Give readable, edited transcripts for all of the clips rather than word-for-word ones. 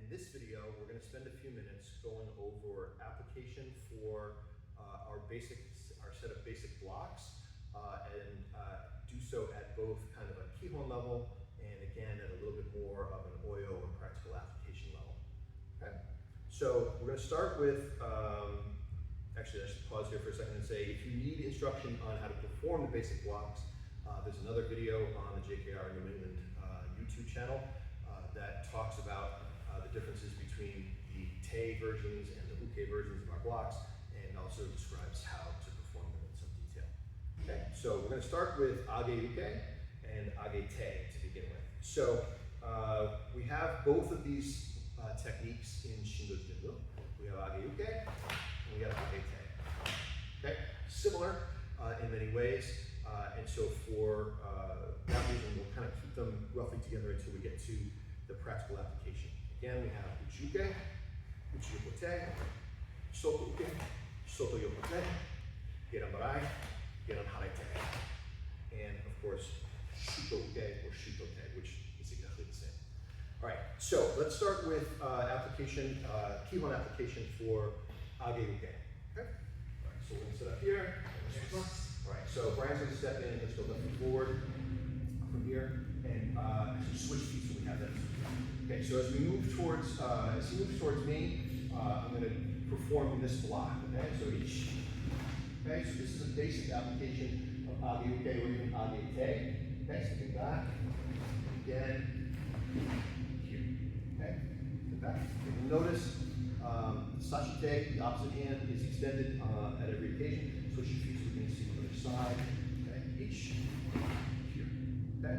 In this video, we're going to spend a few minutes going over application for our set of basic blocks, and do so at both kind of a Kihon level and again at a little bit more of an oyo or practical application level. Okay? So we're going to start with, actually I should pause here for a second and say if you need instruction on how to perform the basic blocks, there's another video on the JKR New England YouTube channel that talks about the differences between the te versions and the uke versions of our blocks, and also describes how to perform them in some detail. Okay, so we're going to start with age uke and age te to begin with. So we have both of these techniques in Shindo Jindo. We have age uke and we have age te. Okay, similar in many ways, and so for that reason we'll kind of keep them roughly together until we get to the practical application. Again, we have uchi uke, uchi yokote, soto uke, soto yokote, gedan barai, gedan harete, and of course shuto uke or shuto te, which is exactly the same. All right, so let's start with application, Kihon application for age uke. Okay. All right, so we're going to sit up here. All right, so Brian's going to step in and let's go left and forward from here, and actually switch feet so we have that. Okay, so as we move towards, as he moves towards me, I'm going to perform this block. Okay, so each. Okay, so this is a basic application of age uke or even age te. Okay, so get back, again, here. Okay, get back. And notice sashite, the opposite hand, is extended at every occasion. Switch your feet so we can see the other side. Okay, each here. Okay.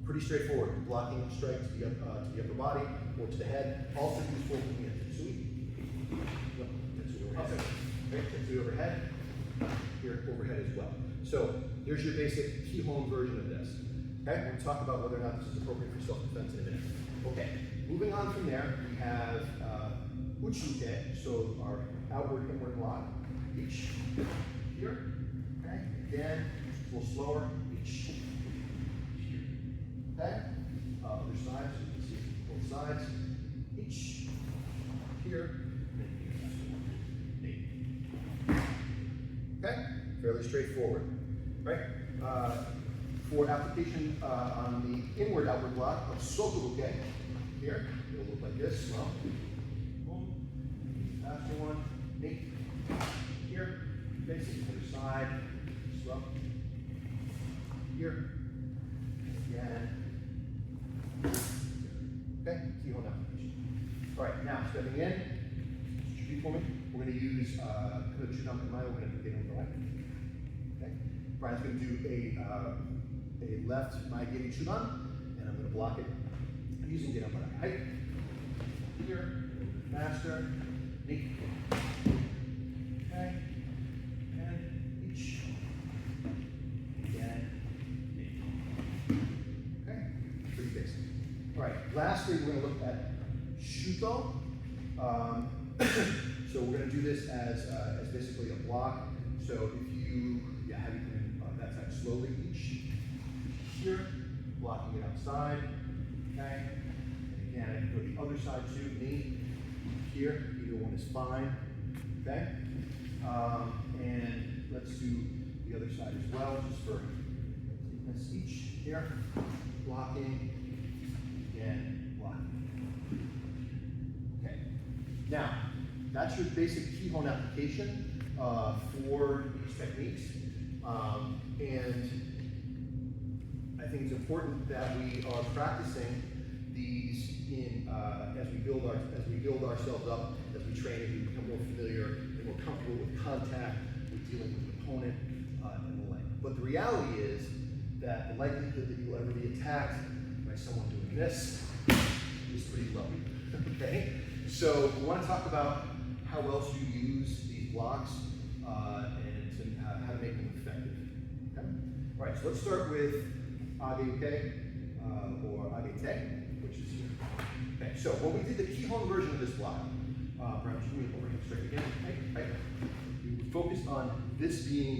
Pretty straightforward. Blocking strike to the upper body or to the head. Also useful looking at Tetsui. No, Tetsui overhead. Okay, Tetsui overhead. Here, overhead as well. So here's your basic Kihon version of this. Okay, we're going to talk about whether or not this is appropriate for self-defense in a minute. Okay, moving on from there, we have uchi uke, so our outward inward block. Each here. Okay, again, a little slower. Each. Okay, other side, so you can see both sides. Each here, and here. Okay, fairly straightforward, right? For application on the inward-outward block of soto uke, here it'll look like this. Slow, boom, faster one, neat. Here, basic other side, slow. Here, again. Okay, Kihon application. All right, now stepping in, repeat for me. We're going to use we're going to do gedan barai. Okay, Brian's going to do a left maigiri chudan, and I'm going to block it using gedan barai. Height here, faster, neat. Okay, and each. Again. All right, lastly, we're going to look at shuto. So we're going to do this as basically a block. So if you have you come in that side slowly, each here, blocking it outside. Okay, and again, I can go the other side too, knee here, either one is fine. Okay, and let's do the other side as well, just for completeness. Each here, blocking. Again, blocking. Okay. Now, that's your basic Kihon application for these techniques. And I think it's important that we are practicing these in as we build ourselves up, as we train, as we become more familiar and more comfortable with contact, with dealing with the opponent, and the like. But the reality is that the likelihood that you'll ever be attacked by someone doing this is pretty low. Okay? So we want to talk about how else you use these blocks and how to make them effective. Okay? All right, so let's start with age uke or age te, which is here. Okay, so when we did the Kihon version of this block, perhaps you can overhead straight again. Right? We focused on this being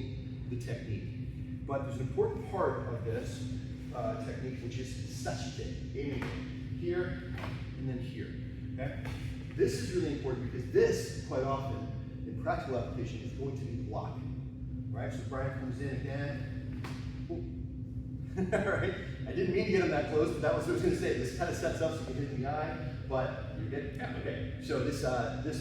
the technique. But there's an important part of this technique, which is sashite, aiming here, and then here, okay? This is really important because this, quite often, in practical application, is going to be blocking, right? So Brian comes in again. All right, I didn't mean to get him that close, but that was what I was gonna say. This kind of sets up so you can hit the eye, but you're good? Yeah, okay. So this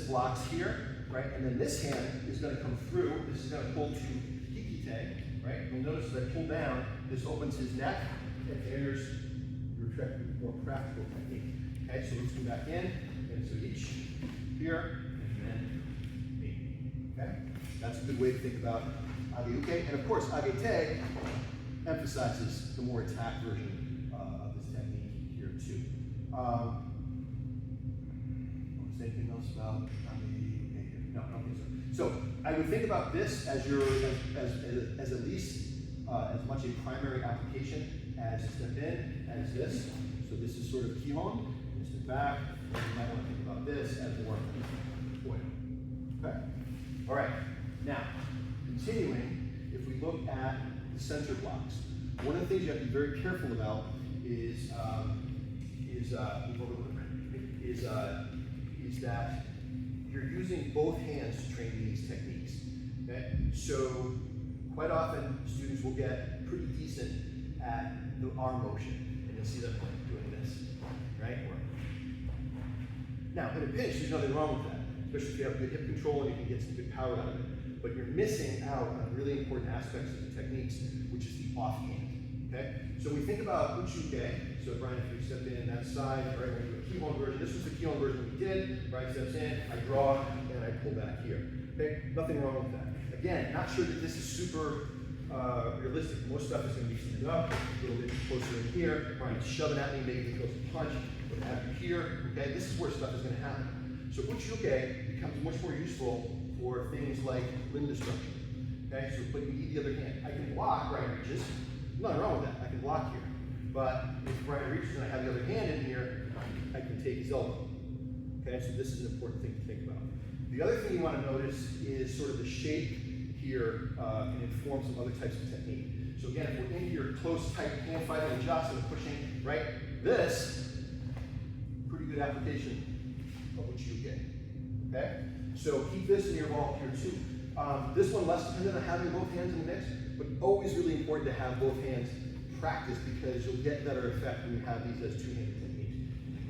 blocks here, right? And then this hand is gonna come through. This is gonna pull to hikite, right? You'll notice as I pull down, this opens his neck and enters your more practical technique. Okay, so let's come back in, and so each here, and then me. Okay? That's a good way to think about age-uke. And of course, age-te emphasizes the more attack version of this technique here too. Say anything else about age-uke? No, okay, so I would think about this as your as at least as much a primary application as step in as this. So this is sort of Kihon. Step back. You might want to think about this as more point. Okay. All right. Now, continuing, if we look at the center blocks, one of the things you have to be very careful about is that you're using both hands to train these techniques. Okay. So quite often students will get pretty decent at the arm motion, and you'll see them doing this, right? Now, in a pinch, there's nothing wrong with that, especially if you have good hip control and you can get some good power out of it. But you're missing out on really important aspects of the techniques, which is the offhand. Okay? So we think about uchi-uke. So Brian, if you step in that side, right, when you do a Kihon version, this was the Kihon version we did. Brian steps in, I draw, and I pull back here. Okay? Nothing wrong with that. Again, not sure that this is super realistic. Most stuff is going to be standing up, a little bit closer in here. Brian's shoving at me, maybe he feels a punch. What happened here? Okay, this is where stuff is going to happen. So uchi-uke becomes much more useful for things like limb destruction. Okay, so but you need the other hand. I can block Brian reaches. Nothing wrong with that. I can block here. But if Brian reaches and I have the other hand in here, I can take his elbow. Okay, so this is an important thing to think about. The other thing you want to notice is sort of the shape here can inform some other types of technique. So again, if we're in here close, tight, hand fighting, and jostling, pushing, right? This, pretty good application of uchi-uke. Okay? So keep this in your vault here too. This one less dependent on having both hands in the mix, but always really important to have both hands practiced because you'll get better effect when you have these as two-handed techniques.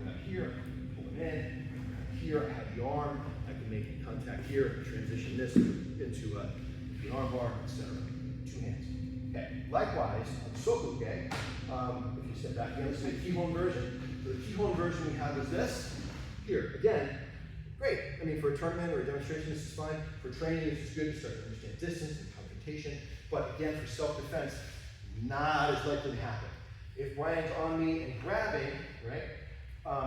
Grab here, pull it in. Here I have the arm. I can make contact here, transition this into the arm bar, etc. Two hands. Okay. Likewise, on soto-uke, if you step back again, this is the Kihon version. So the Kihon version we have is this. Here, again, great. I mean, for a tournament or a demonstration, this is fine. For training, this is good to start to understand distance and confrontation. But again, for self-defense, not as likely to happen. If Brian's on me and grabbing, right,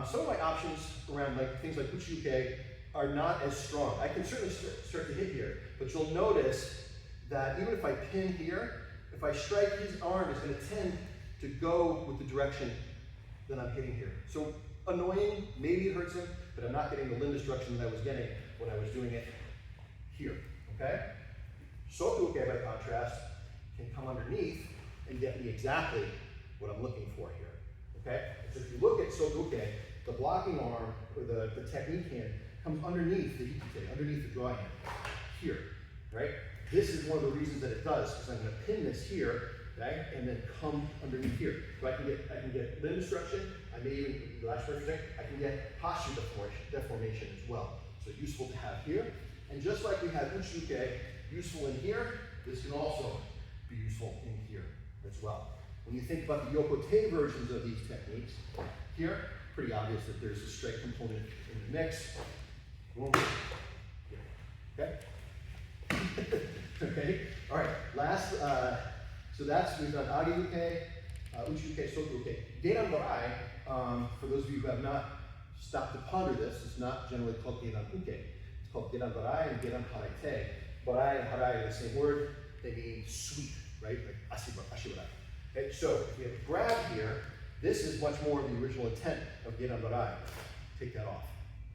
some of my options around things like uchi-uke are not as strong. I can certainly start to hit here, but you'll notice that even if I pin here, if I strike, his arm is going to tend to go with the direction that I'm hitting here. So annoying, maybe it hurts him, but I'm not getting the limb destruction that I was getting when I was doing it here, okay? Soto-uke, by contrast, can come underneath and get me exactly what I'm looking for here, okay? So if you look at soto-uke, the blocking arm, or the technique hand, comes underneath the hikite, underneath the draw hand, here, right? This is one of the reasons that it does, because I'm going to pin this here, okay, and then come underneath here. So I can get limb destruction. I may even, the last word thing, I can get posture deformation as well. So useful to have here. And just like we have uchi-uke useful in here, this can also be useful in here as well. When you think about the yokote versions of these techniques, here, pretty obvious that there's a strike component in the mix. Boom. Okay? Okay? All right, last, so we've done age-uke, uchi-uke, soto-uke. Gedan barai, for those of you who have not stopped to ponder this, it's not generally called gedan-uke. It's called gedan barai and gedan harai-te. Barai and harai are the same word. They mean sweep, right? Like ashibarai. Okay, so if we have a grab here, this is much more the original intent of gedan barai. Take that off.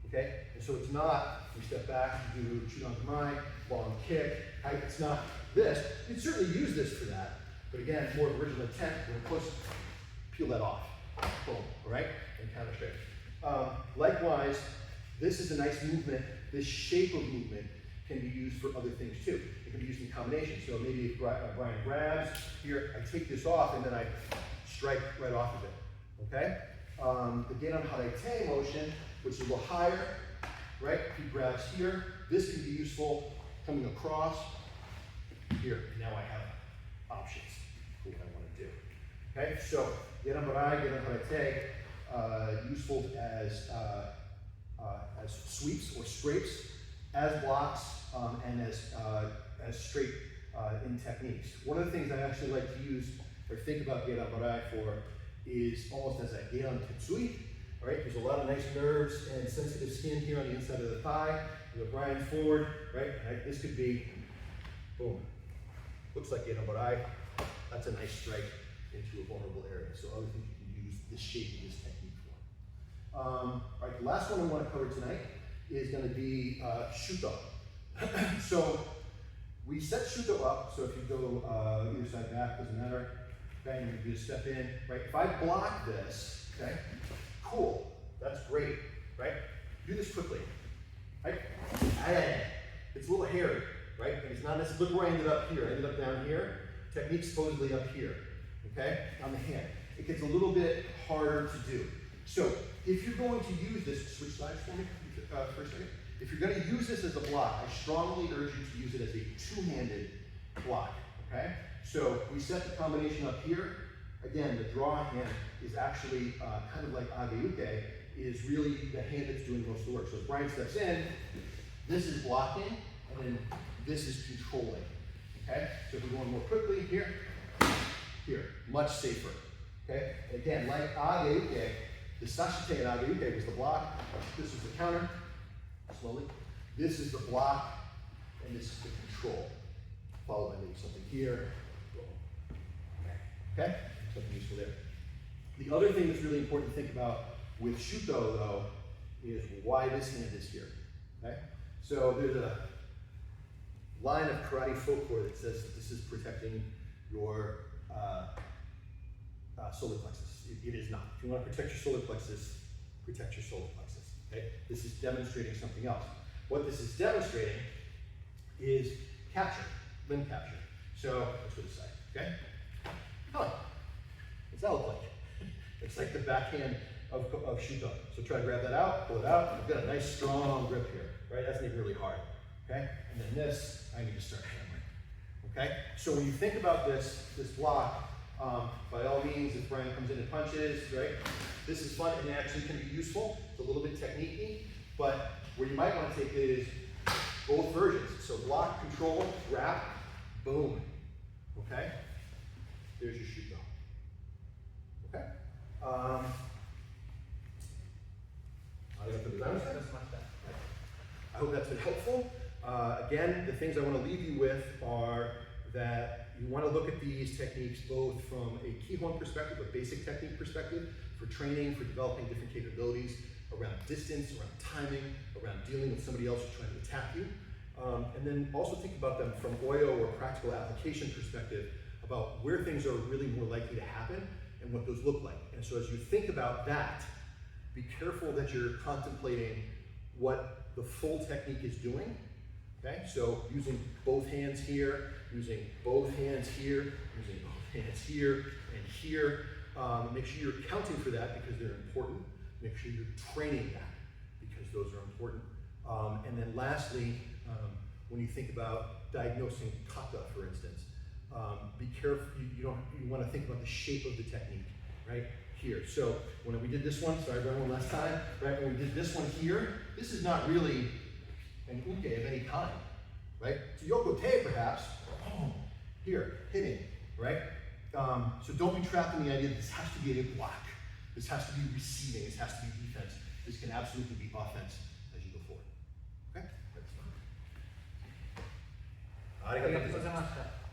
Okay? And so it's not, we step back, do chudan kamai, long kick, right? It's not this. You'd certainly use this for that, but again, more of original intent. We're going to peel that off. Boom, all right? And counter straight. Likewise, this is a nice movement. This shape of movement can be used for other things too. It can be used in combination. So maybe if Brian grabs, here, I take this off and then I strike right off of it, okay? The gedan harete motion, which is a little higher, right? If he grabs here, this can be useful coming across here. And now I have options for what I want to do, okay? So gedan barai, gedan harete, useful as sweeps or scrapes, as blocks, and as straight in techniques. One of the things I actually like to use or think about gedan barai for is almost as a gedan tetsui. All right, there's a lot of nice nerves and sensitive skin here on the inside of the thigh. You go grind forward, right? This could be, boom. Looks like gedan barai. That's a nice strike into a vulnerable area. So other things you can use this shape of this technique for. All right, the last one I want to cover tonight is going to be shuto. So we set shuto up. So if you go either side back, doesn't matter. Bang, you just step in, right? If I block this, okay, cool, that's great, right? Do this quickly, right? It's a little hairy, right? And it's not necessarily, look where I ended up here. I ended up down here. Technique supposedly up here, okay, on the hand. It gets a little bit harder to do. So if you're going to use this, switch sides for me for a second. If you're going to use this as a block, I strongly urge you to use it as a two-handed block, okay? So we set the combination up here. Again, the draw hand is actually kind of like Uke, is really the hand that's doing most of the work. So as Brian steps in, this is blocking, and then this is controlling, okay? So if we're going more quickly, here, much safer, okay? And again, like Uke, the sashite in Uke was the block, this is the counter, slowly. This is the block, and this is the control. Followed by maybe something here. Okay? Something useful there. The other thing that's really important to think about with shuto, though, is why this hand is here. Okay? So there's a line of karate folklore that says that this is protecting your solar plexus. It is not. If you want to protect your solar plexus, protect your solar plexus. Okay? This is demonstrating something else. What this is demonstrating is capture, limb capture. So let's go to the side. Okay? Huh. What's that look like? It's like the backhand of shuto. So try to grab that out, pull it out. You've got a nice strong grip here, right? That's not really hard, okay? And then this, I need to start hammering, okay? So when you think about this block, by all means, if Brian comes in and punches, right? This is fun and actually can be useful. It's a little bit technique-y, but where you might want to take it is both versions. So block, control, wrap, boom, okay? There's your shuto. Okay? I hope that's been helpful. Again, the things I want to leave you with are that you want to look at these techniques both from a Kihon perspective, a basic technique perspective, for training, for developing different capabilities around distance, around timing, around dealing with somebody else who's trying to attack you. And then also think about them from OYO or practical application perspective about where things are really more likely to happen and what those look like. And so as you think about that, be careful that you're contemplating what the full technique is doing, okay? So using both hands here, using both hands here, using both hands here and here. Make sure you're accounting for that because they're important. Make sure you're training that because those are important. And then lastly, when you think about diagnosing kata, for instance, be careful, you want to think about the shape of the technique, right? Here. So when we did this one, sorry, one last time, right? When we did this one here, this is not really an uke of any kind, right? So yokote perhaps, here, hitting, right? So don't be trapped in the idea that this has to be a block. This has to be receiving, this has to be defense. This can absolutely be offense as you go forward. Okay? That's fine. ありがとうございました。